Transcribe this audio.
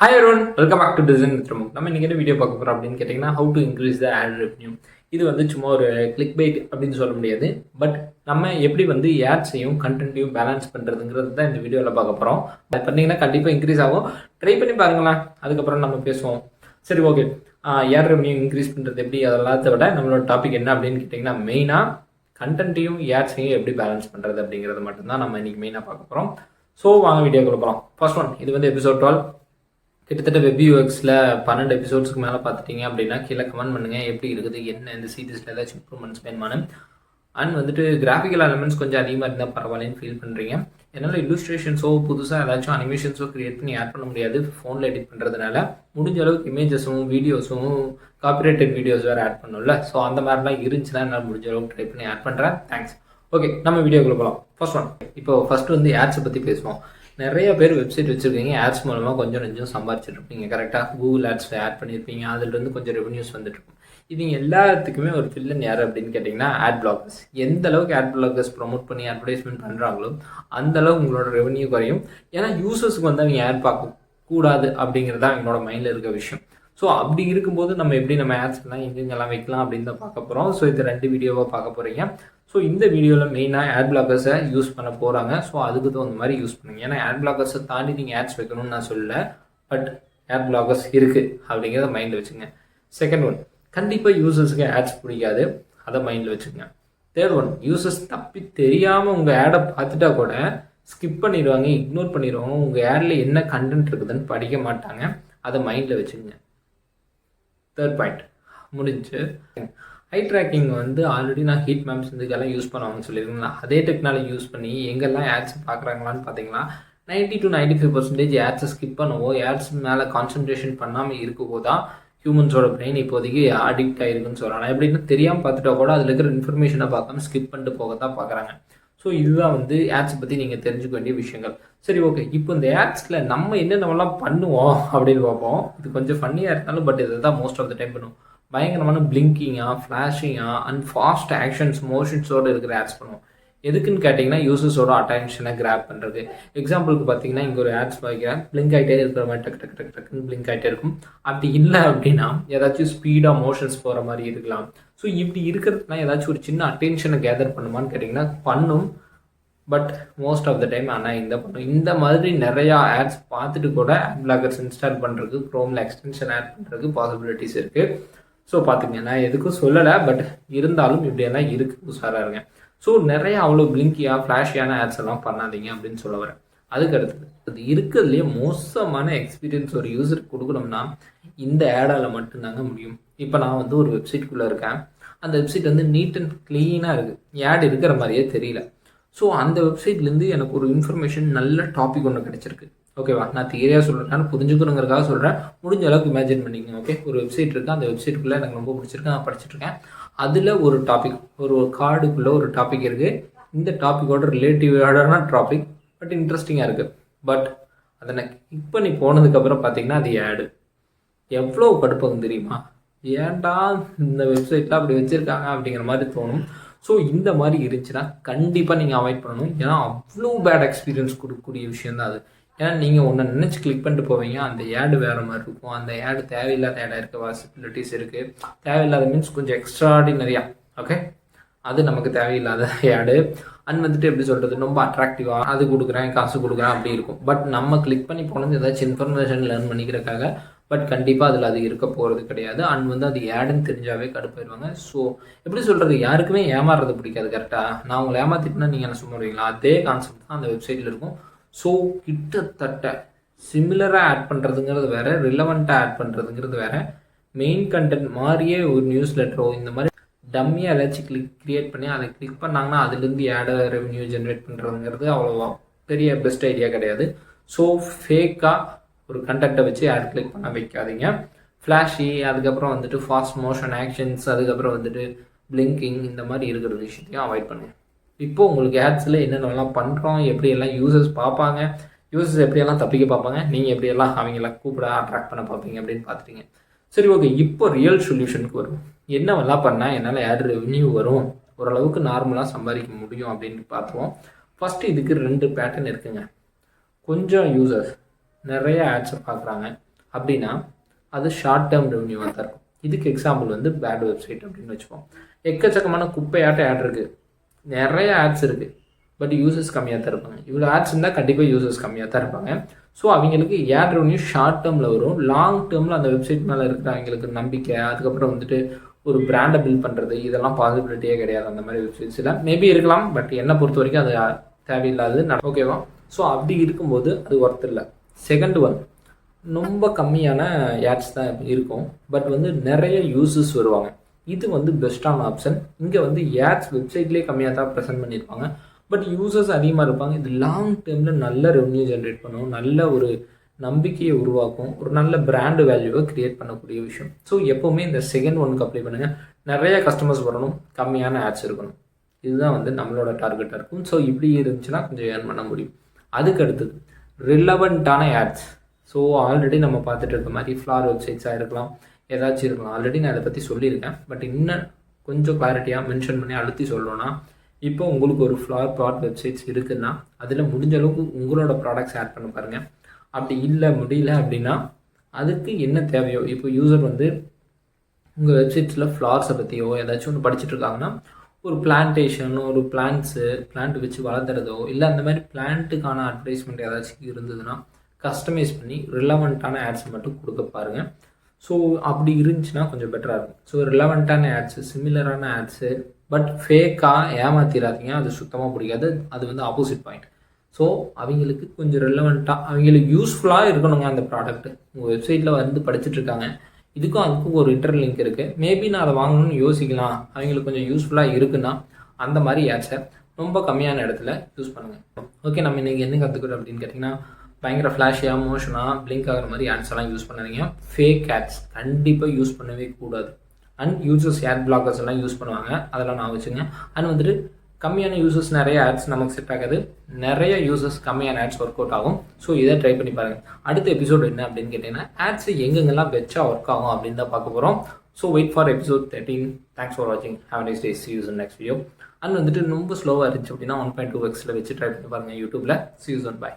Hi everyone, welcome back to Design with Ramuk. நம்ம இன்னைக்கு என்ன வீடியோ பார்க்க போறோம் அப்படின்னு கேட்டிங்கன்னா how to increase the ad revenue. இது வந்து சும்மா ஒரு கிளிக் பைட் அப்படின்னு சொல்ல முடியாது. பட் நம்ம எப்படி வந்து ஆட்ஸையும் கண்டென்ட்டையும் பேலன்ஸ் பண்ணுறதுங்கிறது தான் இந்த வீடியோவில் பார்க்க போகிறோம். அது பண்ணிங்கன்னா கண்டிப்பாக இன்க்ரீஸ் ஆகும். ட்ரை பண்ணி பாருங்களேன், அதுக்கப்புறம் நம்ம பேசுவோம். சரி, ஓகே. ஆட் ரெவன்யூ இன்க்ரீஸ் பண்ணுறது எப்படி, அதெல்லாத்த விட நம்மளோட டாபிக் என்ன அப்படின்னு கேட்டிங்கன்னா மெயினாக கண்டென்ட்டையும் ஆட்ஸையும் எப்படி பேலன்ஸ் பண்ணுறது அப்படிங்கிறது மட்டும்தான் நம்ம இன்னைக்கு மெயினாக பார்க்க போகிறோம். ஸோ வாங்க வீடியோக்குள்ள போகிறோம். ஃபர்ஸ்ட் ஒன், இது வந்து எபிசோட் 12. கிட்டத்தட்ட வெப் யூஎக்ஸில் 12 எபிசோட்ஸ்க்கு மேலே பார்த்துட்டீங்க அப்படின்னா கீழே கமெண்ட் பண்ணுங்கள் எப்படி இருக்குது, என்ன இந்த சீரீஸில் ஏதாச்சும் இம்ப்ரூவ்மெண்ட்ஸ் வேணுமானு. அண்ட் வந்துட்டு கிராஃபிக்கல் எலமெண்ட்ஸ் கொஞ்சம் அதிகமாக இருந்தால் பரவாயில்லன்னு ஃபீல் பண்ணுறீங்க. என்னால் இல்லுஸ்ட்ரேஷன்ஸோ புதுசாக ஏதாச்சும் அனிமேஷன்ஸோ க்ரியேட் பண்ணி ஆட் பண்ண முடியாது ஃபோனில் எடிட் பண்ணுறதுனால. முடிஞ்ச அளவுக்கு இமேஜஸும் வீடியோஸும் காப்பிரைட்டட் வீடியோஸ் வேறு ஆட் பண்ணல. ஸோ அந்த மாதிரிலாம் இருந்துச்சுன்னா என்னால் முடிஞ்ச அளவுக்கு ட்ரை பண்ணி ஆட் பண்ணுறேன். தேங்க்ஸ். ஓகே, நம்ம வீடியோக்குள்ளே போகலாம். ஃபர்ஸ்ட் ஒன், இப்போ ஃபஸ்ட்டு வந்து ஆட்ஸை பற்றி பேசுவோம். நிறைய பேர் வெப்சைட் வச்சுருக்கீங்க, ஆட்ஸ் மூலமாக கொஞ்சம் சம்பாரிச்சிட்ருப்பீங்க. கரெக்டாக கூகுள் ஆட்ஸில் ஆட் பண்ணியிருப்பீங்க, அதுலேருந்து கொஞ்சம் ரெவன்யூஸ் வந்துட்டுருக்கும். இது எல்லாத்துக்குமே ஒரு ஃபில்லன் யார் அப்படின்னு கேட்டிங்கன்னா ஆட் பிளாகர்ஸ். எந்த அளவுக்கு ஆட் பிளாகர்ஸ் ப்ரொமோட் பண்ணி அட்வர்டைஸ்மெண்ட் பண்ணுறாங்களோ அந்த அளவுக்கு உங்களோட ரெவன்யூ குறையும். ஏன்னா யூசர்ஸுக்கு வந்து அவங்க ஆட் பார்க்கக்கூடாது அப்படிங்கிறது தான் அவங்களோட மைண்டில் இருக்க விஷயம். ஸோ அப்படி இருக்கும்போது நம்ம எப்படி நம்ம ஆட்ஸ்லாம் எங்கெங்கெல்லாம் வைக்கலாம் அப்படின்னு தான் பார்க்க போகிறோம். ஸோ இது 2 வீடியோவாக பார்க்க போகிறீங்க. ஸோ இந்த வீடியோவில் மெயினாக ஆட் பிளாக்கர்ஸை யூஸ் பண்ண போகிறாங்க. ஸோ அதுக்கு தகுந்த மாதிரி யூஸ் பண்ணுங்க. ஏன்னா ஆட் பிளாக்கர்ஸை தாண்டி நீங்கள் ஆட்ஸ் வைக்கணும்னு நான் சொல்லலை, பட் ஆட் பிளாக்கர்ஸ் இருக்குது அப்படிங்கிறத மைண்டில் வச்சுங்க. செகண்ட் ஒன், கண்டிப்பாக யூசர்ஸுக்கு ஆட்ஸ் பிடிக்காது, அதை மைண்டில் வச்சுக்கோங்க. தேர்ட் ஒன், யூசர்ஸ் தப்பி தெரியாமல் உங்கள் ஆடை பார்த்துட்டா கூட ஸ்கிப் பண்ணிடுவாங்க, இக்னோர் பண்ணிடுவாங்க. உங்கள் ஆடில் என்ன கண்டென்ட் இருக்குதுன்னு படிக்க மாட்டாங்க, அதை மைண்டில் வச்சுக்கோங்க. தேர்ட் பாயிண்ட் முடிஞ்சு. ஐ ட்ராக்கிங் வந்து ஆல்ரெடி நான் ஹீட் மேப்ஸ் இதுக்கெல்லாம் யூஸ் பண்ணுவாங்கன்னு சொல்லியிருக்கேன். அதே டெக்னாலஜி யூஸ் பண்ணி எங்கெல்லாம் ஆட்ஸ் பார்க்குறாங்களான்னு பார்த்தீங்கன்னா 90 to 95% ஆட்ஸை ஸ்கிப் பண்ணவோ ஆட்ஸ் மேலே கான்சன்ட்ரேஷன் பண்ணாமல் இருக்கவோ தான் ஹியூமன்ஸோட பிரெயின் இப்போதைக்கு அடிக்ட் ஆகிருக்குன்னு சொல்லலாம். எப்படின்னா தெரியாமல் பார்த்துட்டா கூட அதில் இருக்கிற இன்ஃபர்மேஷனை பார்க்காம ஸ்கிப் பண்ணிட்டு போக தான் பார்க்குறாங்க. ஸோ இதுதான் வந்து ஆட்ஸ் பற்றி நீங்கள் தெரிஞ்சுக்க வேண்டிய விஷயங்கள். சரி, ஓகே. இப்போ இந்த ஆட்ஸில் நம்ம என்னென்னலாம் பண்ணுவோம் அப்படின்னு பார்ப்போம். இது கொஞ்சம் ஃபன்னியாக இருந்தாலும் பட் இதை தான் மோஸ்ட் ஆஃப் த டைம் பண்ணுவோம். பயங்கரமான பிளிங்கிங்காக, ஃப்ளாஷிங்காக அண்ட் ஃபாஸ்ட் ஆக்ஷன்ஸ் மோஷன்ஸோடு இருக்கிற ஆட்ஸ் பண்ணுவோம். எதுக்குன்னு கேட்டிங்கன்னா யூசர்ஸோட அட்டென்ஷனை கிராப் பண்ணுறது. எக்ஸாம்பிளுக்கு பார்த்தீங்கன்னா இங்கே ஒரு ஆட்ஸ் வைக்கிறேன், பிளிங்க் ஆகிட்டே இருக்கிற மாதிரி டக்குன்னு பிளிங்க் ஆகிட்டே இருக்கும். அப்படி இல்லை அப்படின்னா ஏதாச்சும் ஸ்பீடாக மோஷன்ஸ் போகிற மாதிரி இருக்கலாம். ஸோ இப்படி இருக்கிறதுலாம் ஏதாச்சும் ஒரு சின்ன அட்டென்ஷனை கேதர் பண்ணுமான்னு கேட்டிங்கன்னா பண்ணும், but most of the time ஆனால் இந்த மாதிரி நிறையா ஆட்ஸ் பார்த்துட்டு கூட ஆட் பிளாக்கர்ஸ் இன்ஸ்டால் பண்ணுறதுக்கு க்ரோமில் எக்ஸ்டென்ஷன் ஆட் பண்ணுறதுக்கு பாசிபிலிட்டிஸ் இருக்குது. ஸோ பார்த்துங்க, நான் எதுக்கும் சொல்லலை, பட் இருந்தாலும் இப்படியெல்லாம் இருக்குது, உஷாராக இருங்க. ஸோ நிறைய அவ்வளோ பிளிங்கியாக ஃப்ளாஷியான ஆட்ஸ் எல்லாம் பண்ணாதீங்க அப்படின்னு சொல்ல வரேன். அதுக்கு அடுத்தது, அது இருக்கிறதுலேயே மோசமான எக்ஸ்பீரியன்ஸ் ஒரு யூஸருக்கு கொடுக்கணும்னா இந்த ஆடால் மட்டும்தாங்க முடியும். இப்போ நான் வந்து ஒரு வெப்சைட்குள்ளே இருக்கேன், அந்த வெப்சைட் வந்து நீட் அண்ட் க்ளீனாக இருக்குது, ஆட் இருக்கிற மாதிரியே தெரியல. ஸோ அந்த வெப்சைட்லேருந்து எனக்கு ஒரு இன்ஃபர்மேஷன் நல்ல டாபிக் ஒன்று கிடச்சிருக்கு. ஓகேவா, நான் தியரியாக சொல்கிறேன், நான் புரிஞ்சுக்கணுங்கிறதுக்காக சொல்கிறேன். முடிஞ்ச அளவுக்கு இமேஜின் பண்ணிக்கங்க. ஓகே, ஒரு வெப்சைட் இருக்குது, அந்த வெப்சைட்டுக்குள்ளே எனக்கு ரொம்ப பிடிச்சிருக்கு, நான் படிச்சுட்ருக்கேன். அதில் ஒரு டாபிக், ஒரு கார்டுக்குள்ளே ஒரு டாபிக் இருக்குது. இந்த டாப்பிக்கோட ரிலேட்டிவான டாபிக், பட் இன்ட்ரெஸ்டிங்காக இருக்குது. பட் அதை நான் கிளிக் பண்ணி போனதுக்கப்புறம் பார்த்தீங்கன்னா அது ஆடு. எவ்வளோ கடுப்பாகும் தெரியுமா? ஏன்டா இந்த வெப்சைட்டில் அப்படி வச்சுருக்காங்க அப்படிங்கிற மாதிரி தோணும். ஸோ இந்த மாதிரி இருந்துச்சுன்னா கண்டிப்பாக நீங்கள் அவாய்ட் பண்ணணும். ஏன்னா அவ்வளோ பேட் எக்ஸ்பீரியன்ஸ் கொடுக்கக்கூடிய விஷயம் தான் அது. ஏன்னா நீங்கள் ஒன்று நினச்சி கிளிக் பண்ணிட்டு போவீங்க, அந்த ஆடு வேறு மாதிரி இருக்கும். அந்த ஆடு தேவையில்லாத ஆடாக இருக்க பாசிபிலிட்டிஸ் இருக்குது. தேவையில்லாத மீன்ஸ் கொஞ்சம் எக்ஸ்ட்ராடினரியா. ஓகே, அது நமக்கு தேவையில்லாத ஆடு. அண்ட் வந்துட்டு எப்படி சொல்கிறது, ரொம்ப அட்ராக்டிவாக அது கொடுக்குறேன், காசு கொடுக்குறேன் அப்படி இருக்கும். பட் நம்ம கிளிக் பண்ணி போனது ஏதாச்சும் இன்ஃபர்மேஷன் லேர்ன் பண்ணிக்கிறதுக்காக. பட் கண்டிப்பாக அதில் அது இருக்க போகிறது கிடையாது. அண்ட் வந்து அது ஆடுன்னு தெரிஞ்சாவே கடுப்பாயிருவாங்க. ஸோ எப்படி சொல்கிறது, யாருக்குமே ஏமாறுறது பிடிக்காது. கரெக்டாக நான் உங்களை ஏமாற்றிட்டுனா நீங்கள் என்ன சொல்லுவீங்களா, அதே கான்செப்ட் தான் அந்த வெப்சைட்டில் இருக்கும். ஸோ கிட்டத்தட்ட சிமிலராக ஆட் பண்ணுறதுங்கிறது வேறு, ரிலவெண்ட்டாக ஆட் பண்ணுறதுங்கிறது வேறு. மெயின் கண்டென்ட் மாதிரியே ஒரு நியூஸ் லெட்டரோ இந்த மாதிரி டம்மியாக ஏதாச்சும் க்ரியேட் பண்ணி அதை கிளிக் பண்ணாங்கன்னா அதுலேருந்து ஆடை ரெவன்யூ ஜென்ரேட் பண்ணுறதுங்கிறது அவ்வளோவா பெரிய பெஸ்ட் ஐடியா கிடையாது. ஸோ ஃபேக்காக ஒரு கண்டென்ட்டை வச்சு ஆட் கிளிக் பண்ண வைக்காதீங்க. ஃப்ளாஷி, அதுக்கப்புறம் வந்துட்டு ஃபாஸ்ட் மோஷன் ஆக்ஷன்ஸ், அதுக்கப்புறம் வந்துட்டு பிளிங்கிங், இந்த மாதிரி இருக்கிற விஷயத்தையும் அவாய்ட் பண்ணுங்கள். இப்போது உங்களுக்கு ஆட்ஸில் என்னென்னலாம் பண்ணுறோம், எப்படியெல்லாம் யூசர்ஸ் பார்ப்பாங்க, யூசர்ஸ் எப்படியெல்லாம் தப்பிக்க பார்ப்பாங்க, நீங்கள் எப்படியெல்லாம் அவங்களாம் கூப்பிட அட்ராக்ட் பண்ண பார்ப்பீங்க அப்படின்னு பார்த்துட்டீங்க. சரி, ஓகே. இப்போ ரியல் சொல்யூஷனுக்கு வரும். என்னவெல்லாம் பண்ணால் என்னால் ஆட் ரெவன்யூ வரும், ஓரளவுக்கு நார்மலாக சம்பாதிக்க முடியும் அப்படின்னு பார்த்துருவோம். ஃபஸ்ட்டு இதுக்கு 2 பேட்டர்ன் இருக்குங்க. கொஞ்சம் யூசர்ஸ் நிறைய ஆட்ஸை பார்க்குறாங்க அப்படின்னா அது ஷார்ட் டேர்ம் ரெவன்யூவாக தான் இருக்கும். இதுக்கு எக்ஸாம்பிள் வந்து பேட் வெப்சைட் அப்படின்னு வச்சுப்போம். எக்கச்சக்கமான குப்பையாட்ட ஆட் இருக்குது, நிறைய ஆட்ஸ் இருக்குது, பட் யூசர்ஸ் கம்மியாக தான் இருப்பாங்க. இவ்வளோ ஆட்ஸ் இருந்தால் கண்டிப்பாக யூசர்ஸ் கம்மியாக தான் இருப்பாங்க. ஸோ அவங்களுக்கு ஆட் ரெவன்யூ ஷார்ட் டேர்மில் வரும். லாங் டேர்மில் அந்த வெப்சைட் மேலே இருக்கிற அவங்களுக்கு நம்பிக்கை, அதுக்கப்புறம் வந்துட்டு ஒரு பிராண்டை பில்ட் பண்ணுறது, இதெல்லாம் பாசிபிலிட்டியே கிடையாது அந்த மாதிரி வெப்சைட்ஸில். மேபி இருக்கலாம், பட் என்னை பொறுத்த வரைக்கும் அது தேவையில்லாது. ஓகேவா? ஸோ அப்படி இருக்கும்போது அது ஒர்த் இல்லை. செகண்ட் ஒன், ரொம்ப கம்மியான ஆட்ஸ் தான் இருக்கும், பட் வந்து நிறைய யூசர்ஸ் வருவாங்க. இது வந்து பெஸ்ட்டான ஆப்ஷன். இங்கே வந்து ஆட்ஸ் வெப்சைட்லேயே கம்மியாக தான் ப்ரெசென்ட் பண்ணியிருப்பாங்க, பட் யூசர்ஸ் அதிகமாக இருப்பாங்க. இது லாங் டேர்மில் நல்ல ரெவன்யூ ஜென்ரேட் பண்ணும், நல்ல ஒரு நம்பிக்கையை உருவாக்கும், ஒரு நல்ல பிராண்டு வேல்யூவை க்ரியேட் பண்ணக்கூடிய விஷயம். ஸோ எப்போவுமே இந்த செகண்ட் ஒனுக்கு அப்ளை பண்ணுங்கள். நிறைய கஸ்டமர்ஸ் வரணும், கம்மியான ஆட்ஸ் இருக்கணும். இதுதான் வந்து நம்மளோட டார்கெட்டாக இருக்கும். ஸோ இப்படி இருந்துச்சுன்னா கொஞ்சம் ஏர்ன் பண்ண முடியும். அதுக்கு அடுத்தது ரிலவெண்ட்டான ஆட்ஸ். ஸோ ஆல்ரெடி நம்ம பார்த்துட்டு இருக்க மாதிரி ஃப்ளார் வெப்சைட்ஸாக இருக்கலாம், ஏதாச்சும் இருக்கலாம். ஆல்ரெடி நான் அதை பற்றி சொல்லியிருக்கேன், பட் இன்னும் கொஞ்சம் கிளாரிட்டியாக மென்ஷன் பண்ணி அழுத்தி சொல்லணும்னா, இப்போ உங்களுக்கு ஒரு ஃப்ளார் ப்ராட் வெப்சைட்ஸ் இருக்குதுன்னா அதில் முடிஞ்ச அளவுக்கு உங்களோட ப்ராடக்ட்ஸ் ஆட் பண்ண பாருங்கள். அப்படி இல்லை முடியல அப்படின்னா அதுக்கு என்ன தேவையோ, இப்போ யூசர் வந்து உங்கள் வெப்சைட்ஸில் ஃப்ளார்ஸை பற்றியோ ஏதாச்சும் ஒன்று படிச்சுட்டு இருக்காங்கன்னா, ஒரு பிளான்டேஷன், ஒரு பிளான்ட் வச்சு வளர்த்துறதோ, இல்லை அந்த மாதிரி பிளான்ட்டுக்கான அட்வர்டைஸ்மெண்ட் ஏதாச்சும் இருந்ததுன்னா கஸ்டமைஸ் பண்ணி ரிலவெண்ட்டான ஆட்ஸ் மட்டும் கொடுக்க பாருங்கள். ஸோ அப்படி இருந்துச்சுன்னா கொஞ்சம் பெட்டராக இருக்கும். ஸோ ரிலவெண்ட்டான ஆட்ஸு, சிமிலரான ஆட்ஸு, பட் ஃபேக்காக ஏமாத்திராதீங்க, அது சுத்தமாக பிடிக்காது. அது வந்து ஆப்போசிட் பாயிண்ட். ஸோ அவங்களுக்கு கொஞ்சம் ரிலவெண்ட்டாக, அவங்களுக்கு யூஸ்ஃபுல்லாக இருக்கணுங்க அந்த ப்ராடக்ட். உங்கள் வெப்சைட்டில் வந்து படிச்சுட்ருக்காங்க, இதுக்கும் அதுக்கும் ஒரு இன்டர்லிங்க் இருக்குது, மேபி நான் அதை வாங்கணும்னு யோசிக்கலாம், அவங்களுக்கு கொஞ்சம் யூஸ்ஃபுல்லாக இருக்குன்னா அந்த மாதிரி ஆட்ஸை ரொம்ப கம்மியான இடத்துல யூஸ் பண்ணுங்கள். ஓகே, நம்ம இன்றைக்கி என்ன கற்றுக்கிறோம் அப்படின்னு கேட்டிங்கன்னா, பயங்கர ஃப்ளாஷியாக மோஷனாக பிளிங்க் ஆகிற மாதிரி ஆட்ஸ் எல்லாம் யூஸ் பண்ணாதீங்க. ஃபேக் ஆட்ஸ் கண்டிப்பாக யூஸ் பண்ணவே கூடாது. அண்ட் யூசர்ஸ் ஆட் பிளாக்கர்ஸ் எல்லாம் யூஸ் பண்ணுவாங்க, அதெல்லாம் நான் வச்சுங்க. அண்ட் வந்துட்டு கம்மியான யூசர்ஸ் நிறைய ஆட்ஸ் நமக்கு செட் ஆகாது, நிறைய யூசர்ஸ் கம்மியான ஆட்ஸ் ஒர்க் அவுட் ஆகும். ஸோ இதை ட்ரை பண்ணி பாருங்கள். அடுத்த எபிசோடு என்ன அப்படின்னு கேட்டிங்கன்னா, ஆட்ஸ் எங்கெங்கெல்லாம் வச்சா ஒர்க் ஆகும் அப்படின்னு தான் பார்க்க போகிறோம். So wait for episode 13. Thanks for வாட்சிங். Have a nice day. see you in next video. And வந்துட்டு ரொம்ப ஸ்லோவாக இருந்துச்சு அப்படின்னா 1.2x வச்சு ட்ரை பண்ணி பாருங்கள் யூடியூப்பில். see you soon. bye.